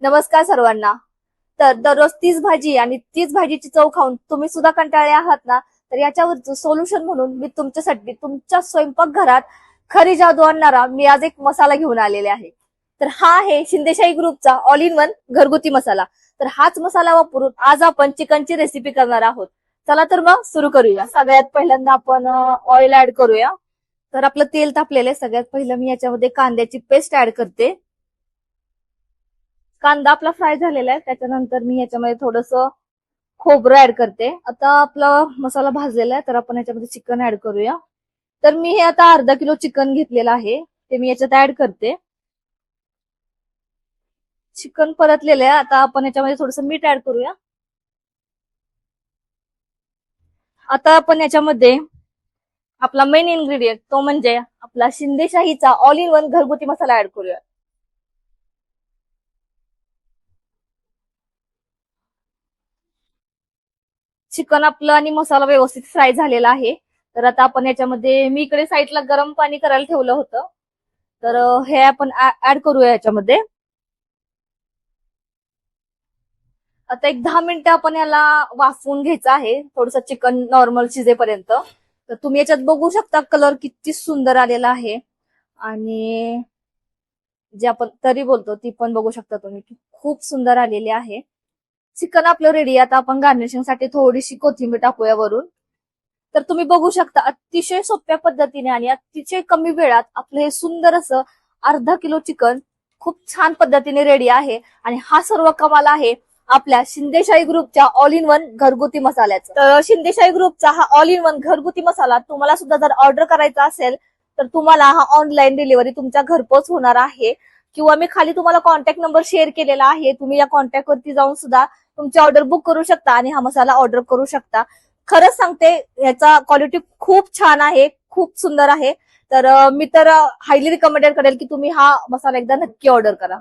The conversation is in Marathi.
नमस्कार सर्वांना. तर दररोज तीच भाजी आणि तीच भाजीची चव खाऊन तुम्ही सुद्धा कंटाळले आहात ना, तर याच्यावरचं सोल्युशन म्हणून मी तुमच्यासाठी तुमच्या स्वयंपाकघरात खरी जादू आणणारा मी आज एक मसाला घेऊन आलेले आहे. तर हा आहे शिंदेशाही ग्रुपचा ऑल इन वन घरगुती मसाला. तर हाच मसाला वापरून आज आपण चिकनची रेसिपी करणार आहोत. चला तर मग सुरू करूया. सगळ्यात पहिल्यांदा आपण ऑइल ऍड करूया. तर आपलं तेल तापलेलं आहे. सगळ्यात पहिलं मी याच्यामध्ये कांद्याची पेस्ट ऍड करते. कांदा आपला फ्राय झालेला आहे. त्याच्यानंतर मी याच्यामध्ये थोडस खोबरं ऍड करते. आता आपला मसाला भाजलेला आहे, तर आपण याच्यामध्ये चिकन ऍड करूया. तर मी हे आता अर्धा किलो चिकन घेतलेलं आहे, ते मी याच्यात ऍड करते. चिकन परतलेलं आहे. आता आपण याच्यामध्ये थोडस मीठ ऍड करूया. आता आपण याच्यामध्ये आपला मेन इन्ग्रेडियंट तो म्हणजे आपला शिंदेशाहीचा ऑल इन वन घरगुती मसाला ऍड करूया. चिकन आपलं आणि मसाला व्यवस्थित फ्राय झालेला आहे. तर आता आपण याच्यामध्ये मी इकडे साईडला गरम पाणी करायला ठेवलं होतं, तर हे आपण ऍड करूया याच्यामध्ये. आता एक 10 मिनिटं आपण याला वाफवून घ्यायचं आहे, थोडस चिकन नॉर्मल शिजेपर्यंत. तर तुम्ही याच्यात बघू शकता कलर किती सुंदर आलेला आहे, आणि जे आपण तरी बोलतो ती पण बघू शकता तुम्ही, खूप सुंदर आलेली आहे. चिकन आपलं रेडी. आता आपण गार्निशिंग साठी थोडीशी कोथिंबीर टाकूया वरून. तर तुम्ही बघू शकता अतिशय सोप्या पद्धतीने आणि अतिशय कमी वेळात आपलं हे सुंदर असं अर्धा किलो चिकन खूप छान पद्धतीने रेडी आहे. आणि हा सर्व कमाल आहे आपल्या शिंदेशाही ग्रुपच्या ऑल इन वन घरगुती मसाल्याचा. तर शिंदेशाही ग्रुपचा हा ऑल इन वन घरगुती मसाला तुम्हाला सुद्धा जर ऑर्डर करायचा असेल तर तुम्हाला हा ऑनलाईन डिलिव्हरी तुमच्या घरपोच होणार आहे, किंवा मी खाली तुम्हाला कॉन्टॅक्ट नंबर शेअर केलेला आहे. तुम्ही या कॉन्टॅक्ट वरती जाऊन सुद्धा तुमची ऑर्डर बुक करू शकता आणि हा मसाला ऑर्डर करू शकता. खरंच सांगते, याचा क्वालिटी खूप छान आहे, खूप सुंदर आहे. तर मी तर हायली रिकमेंडेड करेल की तुम्ही हा मसाला एकदा नक्की ऑर्डर करा.